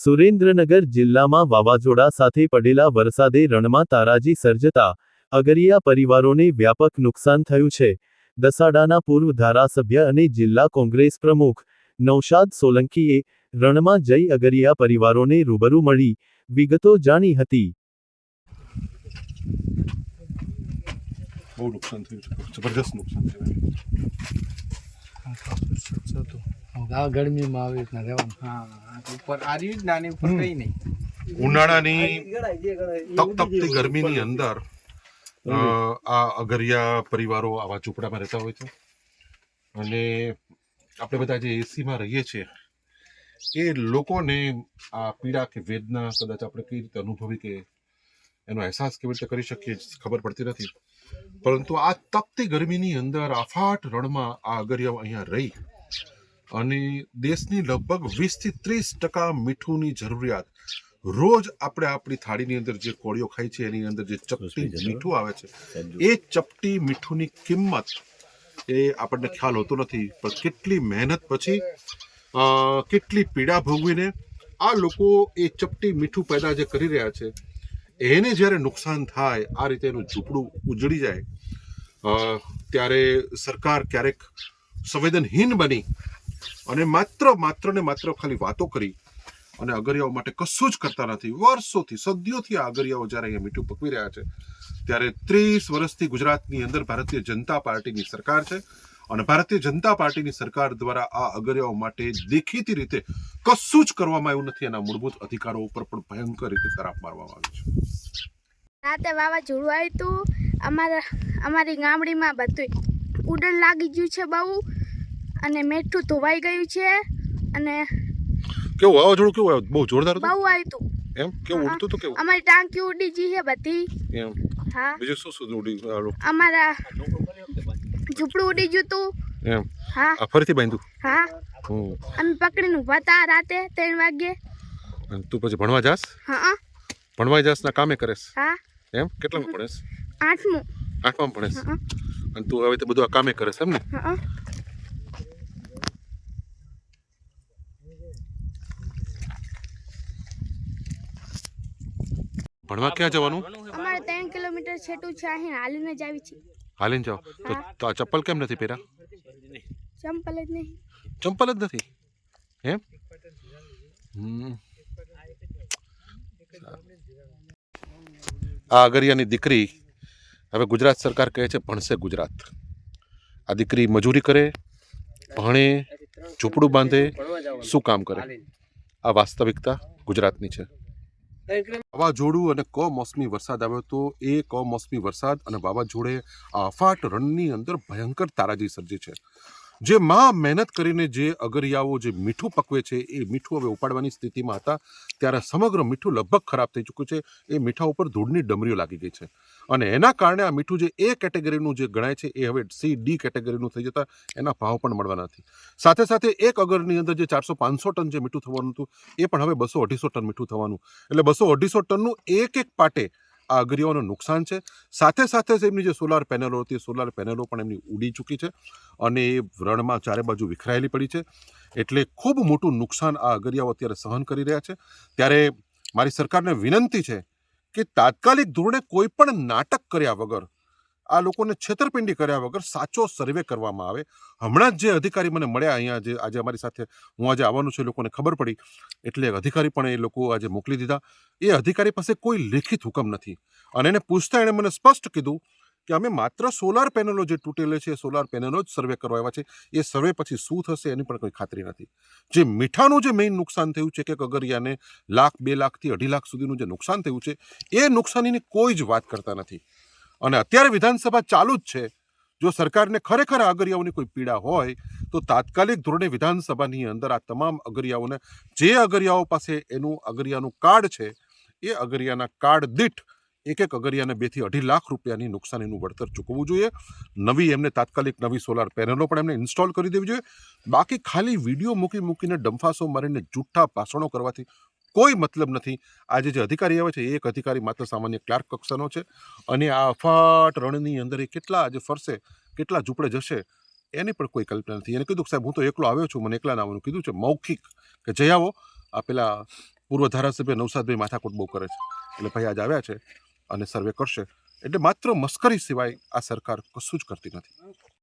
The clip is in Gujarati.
સુરેન્દ્રનગર જિલ્લામાં વાવાઝોડા સાથે પડેલા વરસાદે રણમાં તારાજી સર્જતા અગરિયા પરિવારોને વ્યાપક નુકસાન થયું છે। દસાડાના પૂર્વ ધારાસભ્ય અને જિલ્લા કોંગ્રેસ પ્રમુખ નૌશાદ સોલંકીએ રણમાં જઈ અગરિયા પરિવારોને રૂબરૂ મળી વિગતો જાણી હતી। બહુ નુકસાન થયું છે, જબરદસ્ત નુકસાન થયું। ગરમીમાં આવી રીતના રહેવાનું, ઉપર આ રીત નાની ઉપર કઈ નહીં। ઉનાળાની તપતપતી ગરમીની અંદર આ અગરિયા પરિવારો આવા ઝૂંપડામાં રહેતા હોય છે અને આપણે બધા જે એસીમાં રહીએ છીએ એ લોકોને આ પીડા કે વેદના કદાચ આપણે કઈ રીતે અનુભવી કે એનો અહેસાસ કેવી રીતે કરી શકીએ ખબર પડતી નથી, પરંતુ આ તપતી ગરમીની અંદર આફાટ રણમાં આ અગરિયાઓ અહીંયા રહી અને દેશની લગભગ 20-30% મીઠુંની જરૂરિયાત રોજ આપણે આપણી થાળીની અંદર જે કોળીઓ ખાઈ છે એની અંદર જે ચપટી મીઠું આવે છે એ ચપટી મીઠુંની કિંમત એ આપણને ખ્યાલ હોતો નથી, પણ કેટલી મહેનત પછી કેટલી પીડા ભોગવીને આ લોકો એ ચપટી મીઠું પેદા જે કરી રહ્યા છે એને જ્યારે નુકસાન થાય, આ રીતે એનું ઝૂંપડું ઉજળી જાય ત્યારે સરકાર ક્યારેક સંવેદનહીન બની અને માત્ર ને માત્ર ખાલી વાતો કરી અને અગરિયાઓ માટે કશું જ કરતા નથી। વર્ષોથી સદીઓથી આ અગરિયાઓ જ્યારે અહીંયા મીઠું પકવી રહ્યા છે ત્યારે 30 વર્ષથી ગુજરાતની અંદર ભારતીય જનતા પાર્ટીની સરકાર છે અને ભારતીય જનતા પાર્ટીની સરકાર દ્વારા આ અગરિયાઓ માટે દેખીતી રીતે કશું જ કરવામાં આવ્યું નથી। એના મૂળભૂત અધિકારો ઉપર પણ ભયંકર રીતે તરાપ મારવામાં આવી છે। રાતે વાવાઝોડું આવ્યું હતું, અમારી ગામડીમાં બધું ઉડન લાગી ગયું છે બહુ, અને મીઠું ધોવાઈ ગયું છે। અને કેવું વાવાઝોડું કેવું આવ્યું? બહુ જોરદાર હતું? બહુ આવ્યું હતું। એમ કેવું ઉડતું હતું? કેવું? અમારી ટાંકી ઉડી ગઈ છે બધી। એમ? હા। બીજું શું ઉડી ગયું? અમારા ઝૂંપડું ઉડી ગયું હતું। એમ? હા। આ ફરીથી બાંધ્યું? હા। અમે પકડીને ઊભા હતા રાતે 3 વાગ્યે। અને તું પછી ભણવા જાસ? હા। ભણવા જાસ ના કામે કરેસ? હા। એમ? કેટલામાં ભણેસ? 8મું। 8માં ભણેસ? અને તું હવે તો બધું આ કામે કરેસ એમ ને? હા। ભણવા ક્યાં જવાનું? અમારે 3 કિલોમીટર છેટું છે, અહીં હાલીને જ આવી છે। હાલીને જાઓ તો આ ચપ્પલ કેમ નથી પહેર્યા? ચંપલ જ નહીં। ચંપલ જ નથી એમ? આ અગરિયાની દીકરી હવે ગુજરાત સરકાર કહે છે ભણશે ગુજરાત। આ દીકરી મજૂરી કરે, ભણે, ઝૂંપડું બાંધે, શું કામ કરે? આ વાસ્તવિકતા ગુજરાતની છે। વાવાઝોડું અને કમોસમી વરસાદ આવ્યો તો એ કમોસમી વરસાદ અને વાવાઝોડે આ અફાટ રણની અંદર ભયંકર તારાજી સર્જી છે। જે માં મહેનત કરીને જે અગરિયાઓ જે મીઠું પકવે છે એ મીઠું હવે ઉપાડવાની સ્થિતિમાં હતા ત્યારે સમગ્ર મીઠું લગભગ ખરાબ થઈ ચૂક્યું છે। એ મીઠા ઉપર ધૂળની ડમરીઓ લાગી ગઈ છે અને એના કારણે આ મીઠું જે એ કેટેગરીનું જે ગણાય છે એ હવે C-D કેટેગરીનું થઈ જતા એના ભાવ પણ મળવાના નથી। સાથે સાથે એક અગરની અંદર જે 400-500 ટન જે મીઠું થવાનું હતું એ પણ હવે 200-250 ટન મીઠું થવાનું, એટલે 200-250 ટનનું એક પાટે આ અગરિયાઓનું નુકસાન છે। સાથે સાથે એમની જે સોલાર પેનલો હતી સોલાર પેનલો પણ એમની ઉડી ચૂકી છે અને એ રણમાં ચારે બાજુ વિખરાયેલી પડી છે, એટલે ખૂબ મોટું નુકસાન આ અગરિયાઓ અત્યારે સહન કરી રહ્યા છે। ત્યારે મારી સરકારને વિનંતી છે કે તાત્કાલિક ધોરણે કોઈ પણ નાટક કર્યા વગર, આ લોકોને છેતરપિંડી કર્યા વગર સાચો સર્વે કરવામાં આવે। હમણાં જ જે અધિકારી મને મળ્યા અહીંયા જે આજે અમારી સાથે હું આજે આવવાનું છે લોકોને ખબર પડી એટલે અધિકારી પણ એ લોકો આજે મોકલી દીધા। એ અધિકારી પાસે કોઈ લેખિત હુકમ નથી અને એને પૂછતા એણે મને સ્પષ્ટ કીધું કે અમે માત્ર સોલાર પેનલો જે તૂટેલે છે સોલાર પેનલો જ સર્વે કરવા આવ્યા છે, એ સર્વે પછી શું થશે એની પણ કોઈ ખાતરી નથી। જે મીઠાનું જે મેઇન નુકસાન થયું છે કે અગરિયાને 1,00,000, 2 લાખથી 2.5 લાખ સુધીનું જે નુકસાન થયું છે એ નુકસાનીની કોઈ જ વાત કરતા નથી અને અત્યારે વિધાનસભા ચાલુ જ છે। જો સરકારને ખરેખર અગરિયાઓની કોઈ પીડા હોય તો તાત્કાલિક ધોરણે વિધાનસભાની અંદર આ તમામ અગરિયાઓને જે અગરિયાઓ પાસે એનું અગરિયાનું કાર્ડ છે એ અગરિયાના કાર્ડ દીઠ એક અગરિયાને 2 થી 2.5 લાખ રૂપિયાની નુકસાનીનું વળતર ચૂકવવું જોઈએ। નવી એમને તાત્કાલિક નવી સોલાર પેનલો પણ એમને ઇન્સ્ટોલ કરી દેવી જોઈએ। બાકી ખાલી વિડીયો મૂકીને ડંફાસો મારીને જૂઠા ભાષણો કરવાથી કોઈ મતલબ નથી। આજે જે અધિકારી આવે છે એ એક અધિકારી માત્ર સામાન્ય ક્લાર્ક કક્ષાનો છે અને આ અફાટ રણની અંદર એ કેટલા આજે ફરશે, કેટલા ઝૂંપડે જશે એની પણ કોઈ કલ્પના નથી। એને કીધું સાહેબ હું તો એકલો આવ્યો છું, મને એકલા આવવાનું કીધું છે મૌખિક કે જઈ આવો, આ પેલા પૂર્વ ધારાસભ્ય નવસાદભાઈ માથાકૂટ બહુ કરે છે, એટલે ભાઈ આજ આવ્યા છે અને સર્વે કરશે. એટલે માત્ર મસ્કરી સિવાય આ સરકાર કશું જ કરતી નથી.